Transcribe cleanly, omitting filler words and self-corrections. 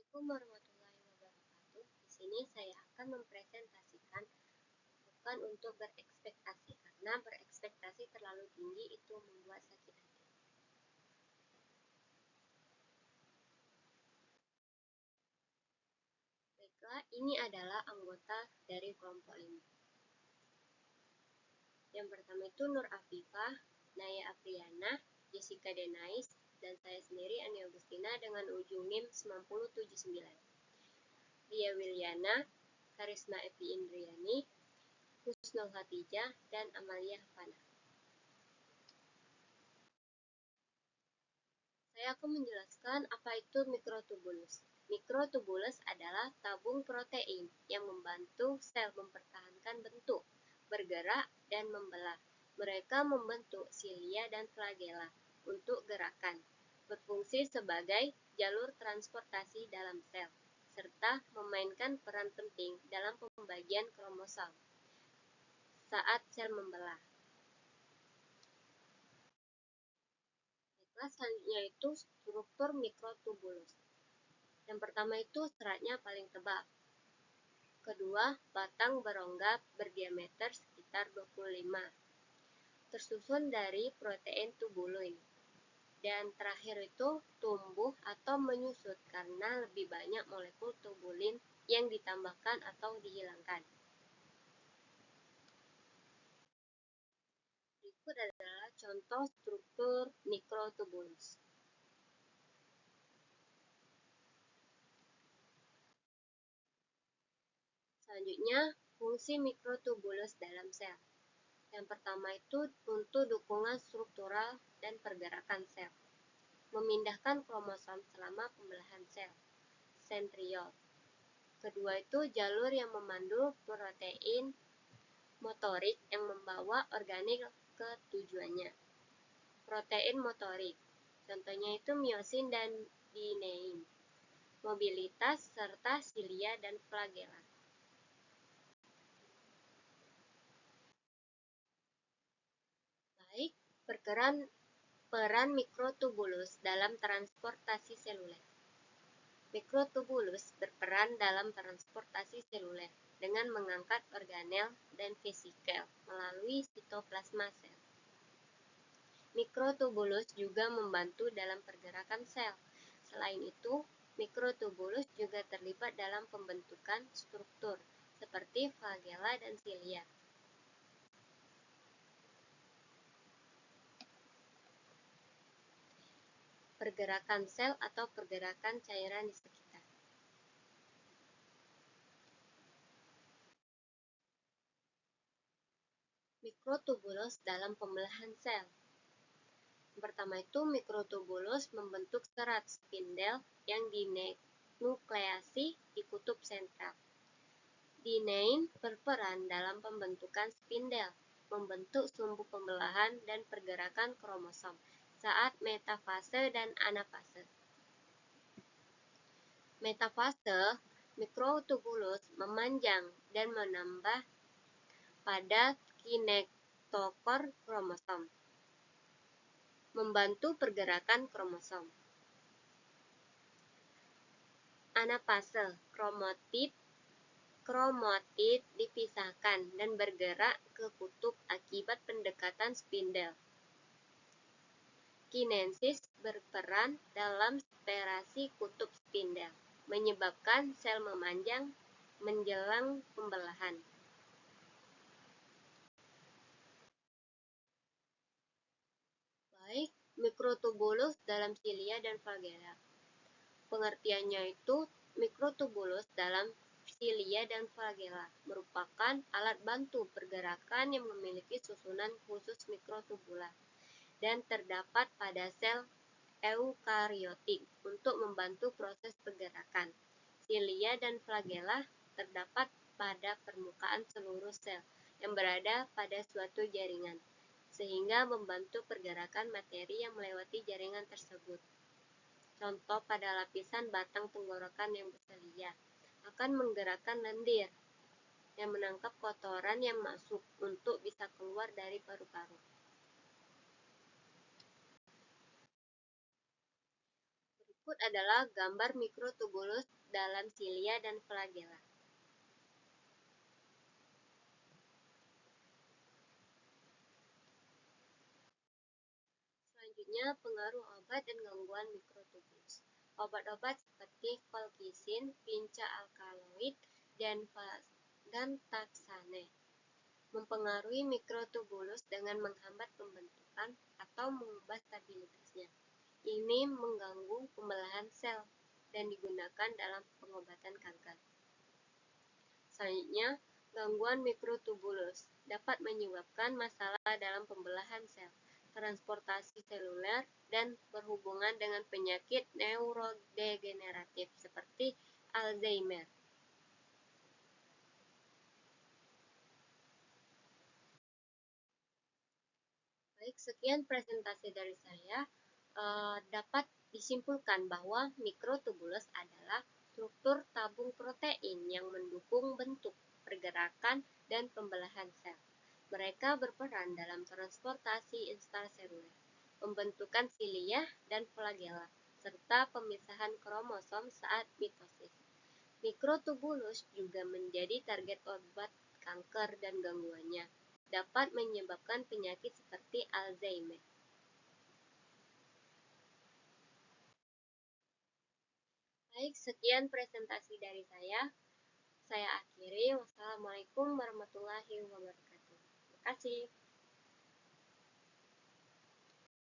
Assalamualaikum warahmatullahi wabarakatuh. Di sini saya akan mempresentasikan bukan untuk berekspektasi, karena berekspektasi terlalu tinggi itu membuat sakit hati. Baiklah, ini adalah anggota dari kelompok ini. Yang pertama itu Nur Afifah, Naya Apriana, Jessica Denais, dan saya sendiri Ani Augustina dengan ujung NIM 9079. Lia Wiliana, Karisma Evi Indriani, Husnul Hatijah, dan Amalia Hafana. Saya akan menjelaskan apa itu mikrotubulus. Mikrotubulus adalah tabung protein yang membantu sel mempertahankan bentuk, bergerak, dan membelah. Mereka membentuk silia dan flagela untuk gerakan, berfungsi sebagai jalur transportasi dalam sel, serta memainkan peran penting dalam pembagian kromosom saat sel membelah. Selanjutnya itu struktur mikrotubulus. Yang pertama itu seratnya paling tebal. Kedua, batang berongga berdiameter sekitar 25, tersusun dari protein tubulin. Dan terakhir itu tumbuh atau menyusut karena lebih banyak molekul tubulin yang ditambahkan atau dihilangkan. Berikut adalah contoh struktur mikrotubulus. Selanjutnya, fungsi mikrotubulus dalam sel. Yang pertama itu untuk dukungan struktural dan pergerakan sel. Memindahkan kromosom selama pembelahan sel, sentriol. Kedua itu jalur yang memandu protein motorik yang membawa organik ke tujuannya. Protein motorik, contohnya itu miosin dan dinein. Mobilitas serta silia dan flagela. Baik, peran mikrotubulus dalam transportasi seluler. Mikrotubulus berperan dalam transportasi seluler dengan mengangkat organel dan vesikel melalui sitoplasma sel. Mikrotubulus juga membantu dalam pergerakan sel. Selain itu, mikrotubulus juga terlibat dalam pembentukan struktur seperti flagela dan silia. Pergerakan sel atau pergerakan cairan di sekitar. Mikrotubulus dalam pembelahan sel. Pertama itu mikrotubulus membentuk serat spindel yang dinukleasi di kutub sentral. Dinein berperan dalam pembentukan spindel, membentuk sumbu pembelahan dan pergerakan kromosom saat metafase dan anafase. Metafase, mikrotubulus memanjang dan menambah pada kinetokor kromosom, membantu pergerakan kromosom. Anafase, kromatid dipisahkan dan bergerak ke kutub akibat pendekatan spindel. Kinensis berperan dalam separasi kutub spindel, menyebabkan sel memanjang menjelang pembelahan. Baik, mikrotubulus dalam silia dan flagela. Pengertiannya itu mikrotubulus dalam silia dan flagela merupakan alat bantu pergerakan yang memiliki susunan khusus mikrotubula dan terdapat pada sel eukariotik untuk membantu proses pergerakan. Silia dan flagela terdapat pada permukaan seluruh sel yang berada pada suatu jaringan, sehingga membantu pergerakan materi yang melewati jaringan tersebut. Contoh pada lapisan batang tenggorokan yang berselia akan menggerakkan lendir yang menangkap kotoran yang masuk untuk bisa keluar dari paru-paru. Berikut adalah gambar mikrotubulus dalam silia dan flagela. Selanjutnya, pengaruh obat dan gangguan mikrotubulus. Obat-obat seperti colchicine, vinca alkaloid, dan taxane mempengaruhi mikrotubulus dengan menghambat pembentukan atau mengubah stabilitasnya. Ini mengganggu pembelahan sel dan digunakan dalam pengobatan kanker. Selanjutnya, gangguan mikrotubulus dapat menyebabkan masalah dalam pembelahan sel, transportasi seluler, dan berhubungan dengan penyakit neurodegeneratif seperti Alzheimer. Baik, sekian presentasi dari saya. Dapat disimpulkan bahwa mikrotubulus adalah struktur tabung protein yang mendukung bentuk, pergerakan, dan pembelahan sel. Mereka berperan dalam transportasi intraseluler, pembentukan silia dan flagela, serta pemisahan kromosom saat mitosis. Mikrotubulus juga menjadi target obat kanker dan gangguannya, dapat menyebabkan penyakit seperti Alzheimer. Baik, sekian presentasi dari saya. Saya akhiri. Wassalamualaikum warahmatullahi wabarakatuh. Terima kasih.